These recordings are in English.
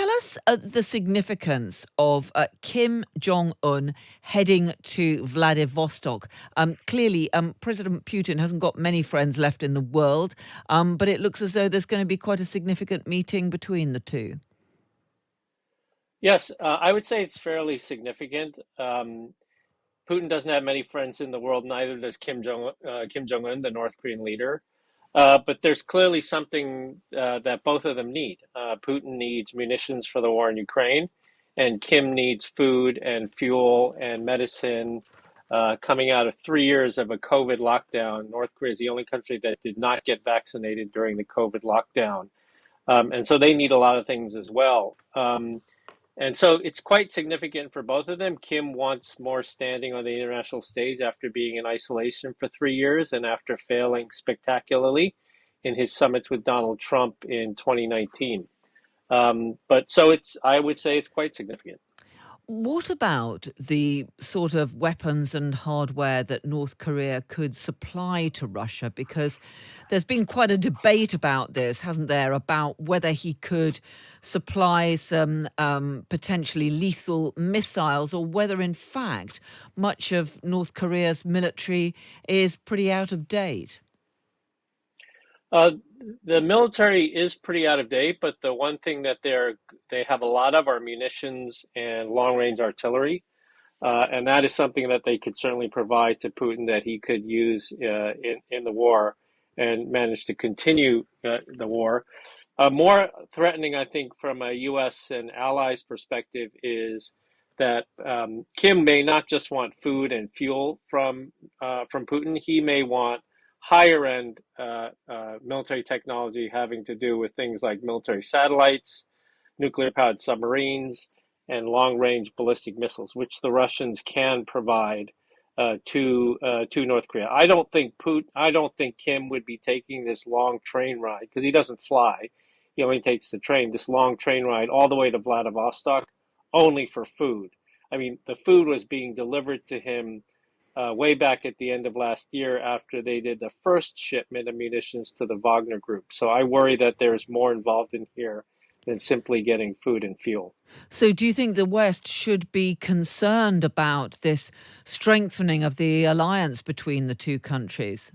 Tell us the significance of Kim Jong-un heading to Vladivostok. Clearly, President Putin hasn't got many friends left in the world, but it looks as though there's going to be quite a significant meeting between the two. Yes, I would say it's fairly significant. Putin doesn't have many friends in the world, neither does Kim Jong-un, the North Korean leader. But there's clearly something that both of them need. Putin needs munitions for the war in Ukraine, and Kim needs food and fuel and medicine. Coming out of 3 years of a COVID lockdown, North Korea is the only country that did not get vaccinated during the COVID lockdown. And so they need a lot of things as well. And so it's quite significant for both of them. Kim wants more standing on the international stage after being in isolation for 3 years and after failing spectacularly in his summits with Donald Trump in 2019. But so I would say it's quite significant. What about the sort of weapons and hardware that North Korea could supply to Russia? Because there's been quite a debate about this, hasn't there, about whether he could supply some potentially lethal missiles or whether, in fact, much of North Korea's military is pretty out of date. The military is pretty out of date, but the one thing that they have a lot of are munitions and long-range artillery, and that is something that they could certainly provide to Putin that he could use in the war and manage to continue the war. More threatening, I think, from a U.S. and allies perspective is that Kim may not just want food and fuel from Putin. He may want higher end military technology having to do with things like military satellites, nuclear powered submarines, and long range ballistic missiles, which the Russians can provide to North Korea. I don't think Kim would be taking this long train ride because he doesn't fly. He only takes the train, this long train ride all the way to Vladivostok only for food. I mean, the food was being delivered to him way back at the end of last year after they did the first shipment of munitions to the Wagner Group. So I worry that there's more involved in here than simply getting food and fuel. So do you think the West should be concerned about this strengthening of the alliance between the two countries?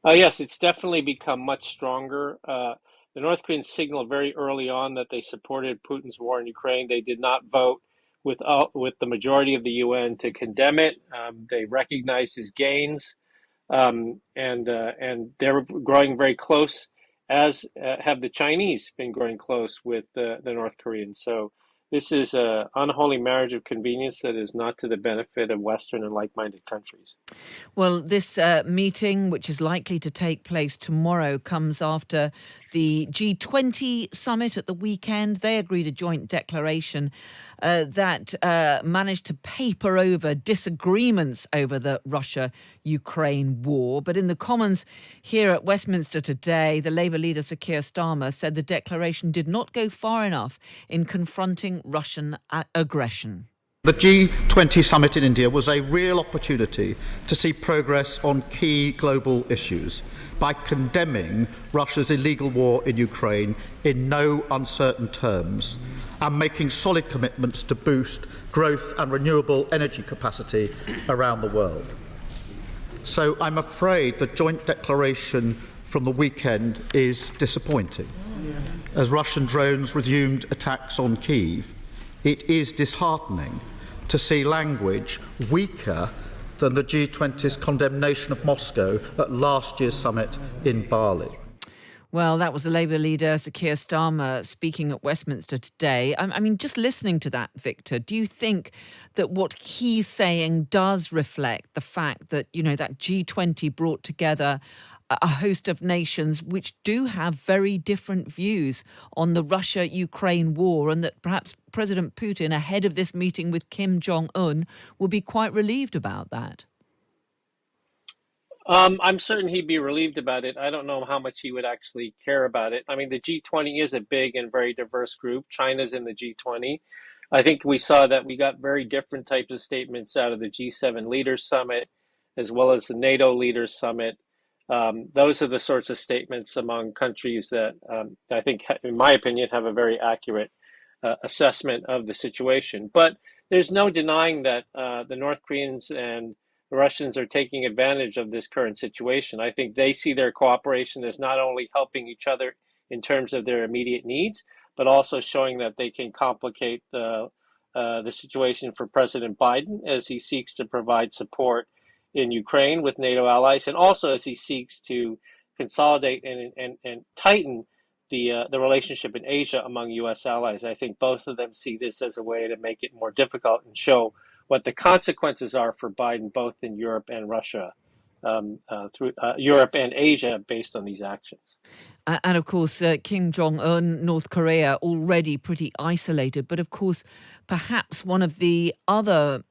Yes, it's definitely become much stronger. The North Koreans signaled very early on that they supported Putin's war in Ukraine. They did not vote with the majority of the UN to condemn it. They recognized his gains, and they're growing very close, as have the Chinese been growing close with the North Koreans. So this is an unholy marriage of convenience that is not to the benefit of Western and like-minded countries. Well, this meeting, which is likely to take place tomorrow, comes after the G20 summit at the weekend. They agreed a joint declaration that managed to paper over disagreements over the Russia-Ukraine war. But in the Commons here at Westminster today, the Labour leader Sir Keir Starmer said the declaration did not go far enough in confronting Russian aggression. The G20 summit in India was a real opportunity to see progress on key global issues by condemning Russia's illegal war in Ukraine in no uncertain terms and making solid commitments to boost growth and renewable energy capacity around the world. So I'm afraid the joint declaration from the weekend is disappointing. As Russian drones resumed attacks on Kyiv, it is disheartening to see language weaker than the G20's condemnation of Moscow at last year's summit in Bali. Well, that was the Labour leader, Sir Keir Starmer, speaking at Westminster today. I mean, just listening to that, Victor, do you think that what he's saying does reflect the fact that, you know, that G20 brought together a host of nations which do have very different views on the Russia-Ukraine war, and that perhaps President Putin, ahead of this meeting with Kim Jong-un, will be quite relieved about that? I'm certain he'd be relieved about it. I don't know how much he would actually care about it. I mean, the G20 is a big and very diverse group. China's in the G20. I think we saw that we got very different types of statements out of the G7 Leaders Summit, as well as the NATO Leaders Summit. Those are the sorts of statements among countries that I think, in my opinion, have a very accurate assessment of the situation. But there's no denying that the North Koreans and the Russians are taking advantage of this current situation. I think they see their cooperation as not only helping each other in terms of their immediate needs, but also showing that they can complicate the situation for President Biden as he seeks to provide support in Ukraine with NATO allies, and also as he seeks to consolidate and tighten the relationship in Asia among U.S. allies. I think both of them see this as a way to make it more difficult and show what the consequences are for Biden, both in Europe and Russia, through Europe and Asia, based on these actions. And of course, Kim Jong-un, North Korea, already pretty isolated. But of course, perhaps one of the other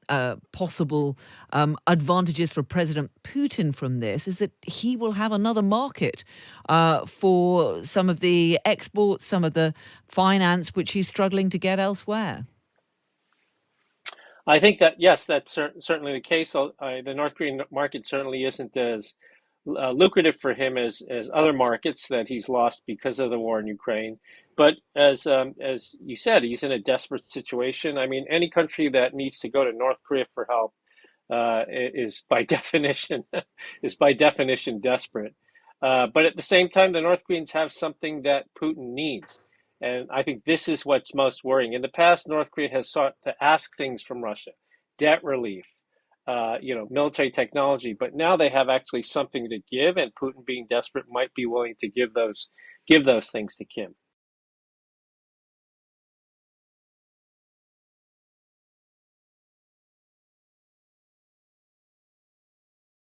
possible advantages for President Putin from this is that he will have another market for some of the exports, some of the finance, which he's struggling to get elsewhere. I think that, yes, that's certainly the case. The North Korean market certainly isn't as lucrative for him as other markets that he's lost because of the war in Ukraine. But as you said, he's in a desperate situation. I mean, any country that needs to go to North Korea for help is by definition desperate. But at the same time, the North Koreans have something that Putin needs. And I think this is what's most worrying. In the past, North Korea has sought to ask things from Russia, debt relief, military technology, but now they have actually something to give, and Putin, being desperate, might be willing to give those things to Kim.